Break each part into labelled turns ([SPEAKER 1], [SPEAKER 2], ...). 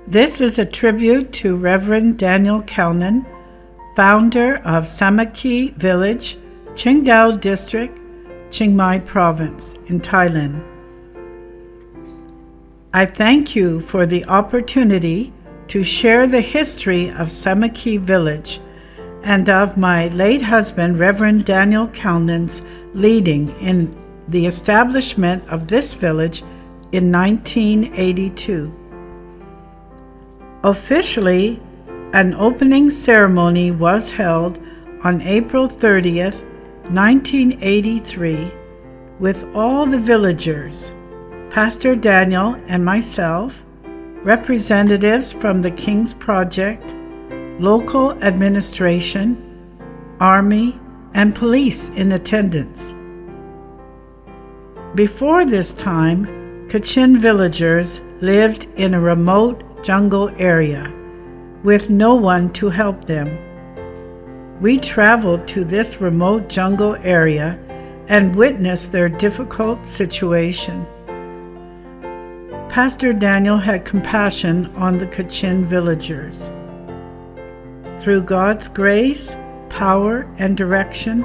[SPEAKER 1] This is a tribute to Reverend Daniel Kalnin, founder of Samakki Village, Qingdao District, Chiang Mai Province in Thailand. I thank you for the opportunity to share the history of Samakki Village and of my late husband, Reverend Daniel Kalnin's leading in the establishment of this village in 1982. Officially, an opening ceremony was held on April 30th, 1983, with all the villagers, Pastor Daniel and myself, representatives from the King's Project, local administration, army, and police in attendance. Before this time, Kachin villagers lived in a remote jungle area with no one to help them. We traveled to this remote jungle area and witnessed their difficult situation. Pastor Daniel had compassion on the Kachin villagers. Through God's grace, power, and direction,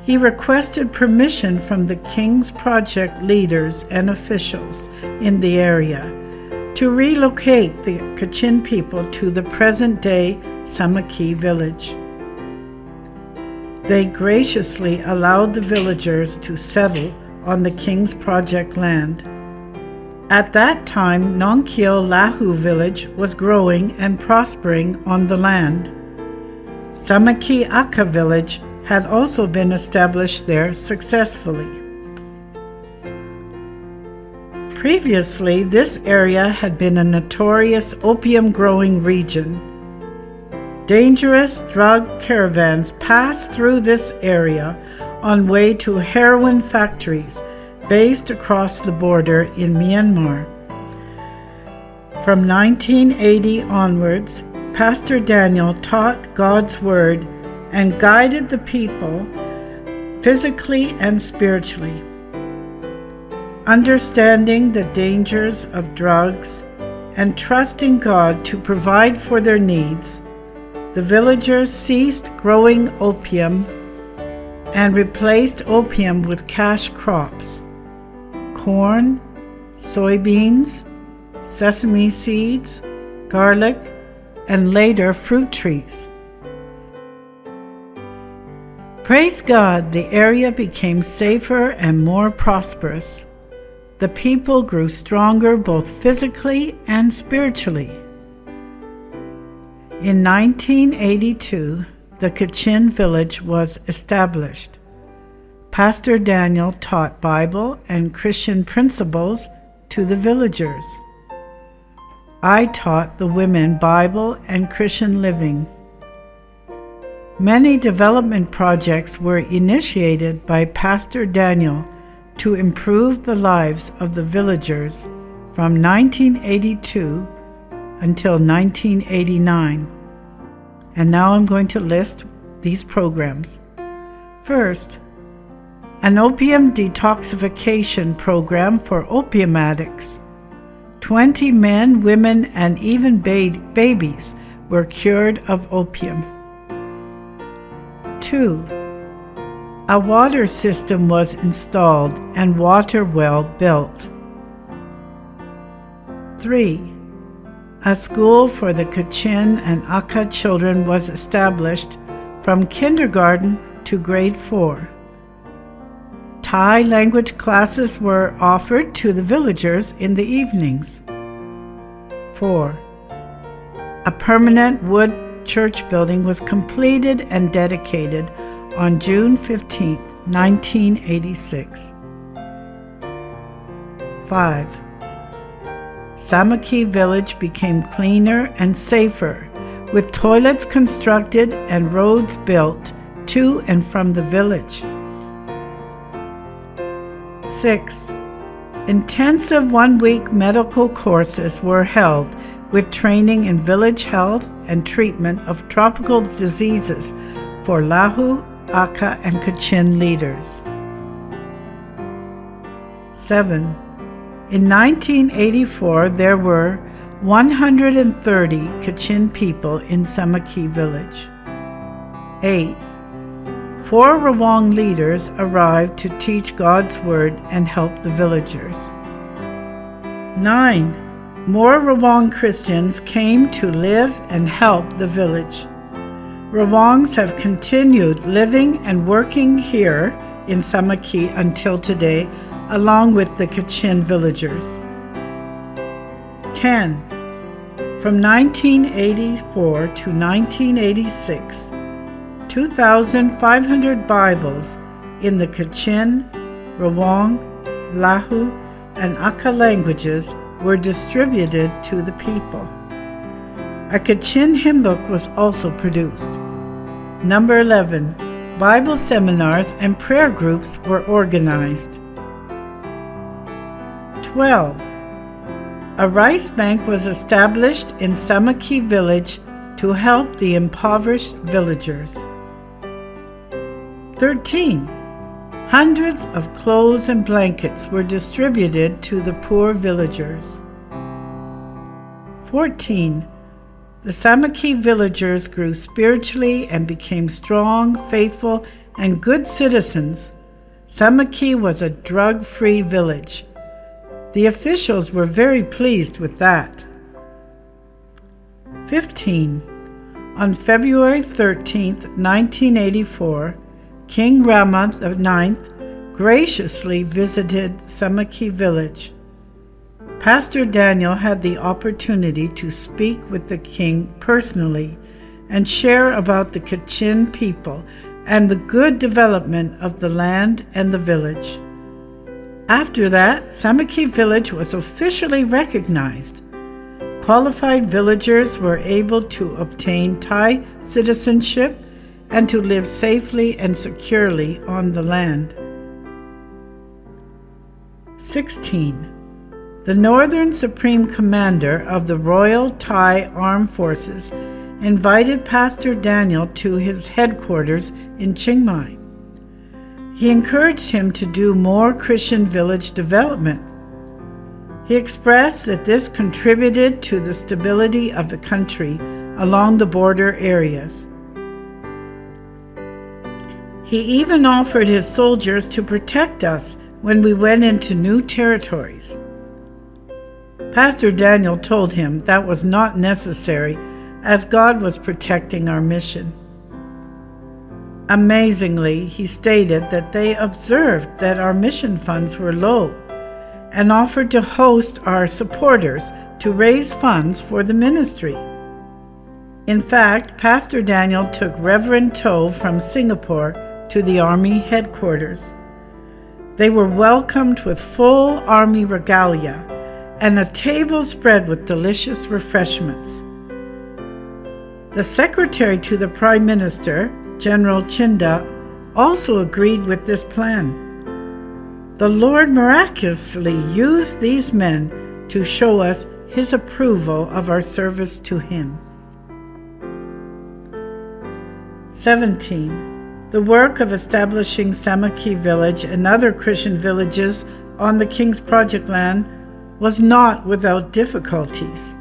[SPEAKER 1] he requested permission from the King's Project leaders and officials in the area to relocate the Kachin people to the present-day Samakki village. They graciously allowed the villagers to settle on the King's Project land. At that time, Nongkyo Lahu village was growing and prospering on the land. Samakki Aka village had also been established there successfully. Previously, this area had been a notorious opium-growing region. Dangerous drug caravans passed through this area on way to heroin factories based across the border in Myanmar. From 1980 onwards, Pastor Daniel taught God's Word and guided the people physically and spiritually. Understanding the dangers of drugs and trusting God to provide for their needs, the villagers ceased growing opium and replaced opium with cash crops: corn, soybeans, sesame seeds, garlic, and later fruit trees. Praise God, the area became safer and more prosperous. The people grew stronger both physically and spiritually. In 1982, the Kachin village was established. Pastor Daniel taught Bible and Christian principles to the villagers. I taught the women Bible and Christian living. Many development projects were initiated by Pastor Daniel to improve the lives of the villagers from 1982 until 1989. And now I'm going to list these programs. First, an opium detoxification program for opium addicts. 20 men, women, and even babies were cured of opium. 2. A water system was installed and water well built. 3. A school for the Kachin and Aka children was established from kindergarten to grade 4. Thai language classes were offered to the villagers in the evenings. 4. A permanent wood church building was completed and dedicated on June 15, 1986. 5. Samakki village became cleaner and safer, with toilets constructed and roads built to and from the village. 6. Intensive one-week medical courses were held with training in village health and treatment of tropical diseases for Lahu, Aka, and Kachin leaders. 7. In 1984, there were 130 Kachin people in Samakki village. 8. 4 Rawang leaders arrived to teach God's word and help the villagers. 9. More Rawang Christians came to live and help the village. Rawangs have continued living and working here in Samakki until today, along with the Kachin villagers. 10. From 1984 to 1986, 2,500 Bibles in the Kachin, Rawang, Lahu, and Aka languages were distributed to the people. A Kachin hymn book was also produced. Number 11. Bible seminars and prayer groups were organized. 12. A rice bank was established in Samakki village to help the impoverished villagers. 13. Hundreds of clothes and blankets were distributed to the poor villagers. 14. The Samakki villagers grew spiritually and became strong, faithful, and good citizens. Samakki was a drug-free village. The officials were very pleased with that. 15. On February 13, 1984, King Rama IX graciously visited Samakki village. Pastor Daniel had the opportunity to speak with the king personally and share about the Kachin people and the good development of the land and the village. After that, Samakki village was officially recognized. Qualified villagers were able to obtain Thai citizenship and to live safely and securely on the land. 16. The Northern Supreme Commander of the Royal Thai Armed Forces invited Pastor Daniel to his headquarters in Chiang Mai. He encouraged him to do more Christian village development. He expressed that this contributed to the stability of the country along the border areas. He even offered his soldiers to protect us when we went into new territories. Pastor Daniel told him that was not necessary, as God was protecting our mission. Amazingly, he stated that they observed that our mission funds were low and offered to host our supporters to raise funds for the ministry. In fact, Pastor Daniel took Reverend Toe from Singapore to the Army headquarters. They were welcomed with full Army regalia and a table spread with delicious refreshments. The secretary to the Prime Minister, General Chinda, also agreed with this plan. The Lord miraculously used these men to show us His approval of our service to Him. 17. The work of establishing Samakki village and other Christian villages on the King's Project land was not without difficulties.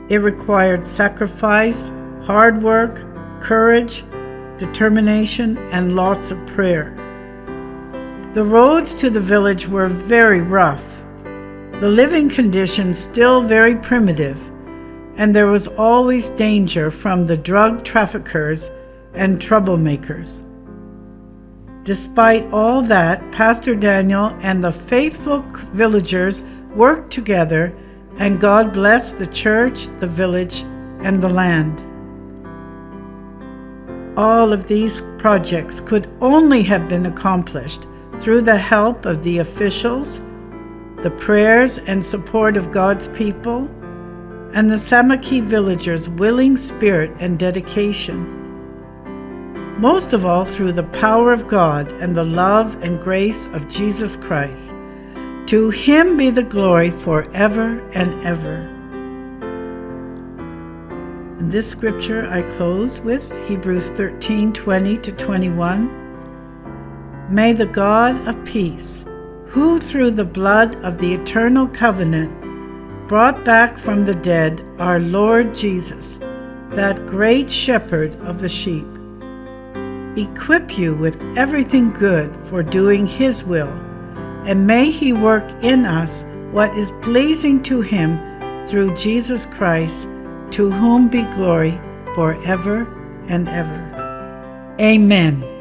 [SPEAKER 1] It required sacrifice, hard work, courage, determination, and lots of prayer. The roads to the village were very rough, the living conditions still very primitive, and there was always danger from the drug traffickers and troublemakers. Despite all that, Pastor Daniel and the faithful villagers worked together, and God blessed the church, the village, and the land. All of these projects could only have been accomplished through the help of the officials, the prayers and support of God's people, and the Samakki villagers' willing spirit and dedication. Most of all, through the power of God and the love and grace of Jesus Christ. To Him be the glory forever and ever. In this scripture I close with Hebrews 13:20-21. May the God of peace, who through the blood of the eternal covenant brought back from the dead our Lord Jesus, that great shepherd of the sheep, equip you with everything good for doing His will, and may He work in us what is pleasing to Him through Jesus Christ, to whom be glory forever and ever. Amen.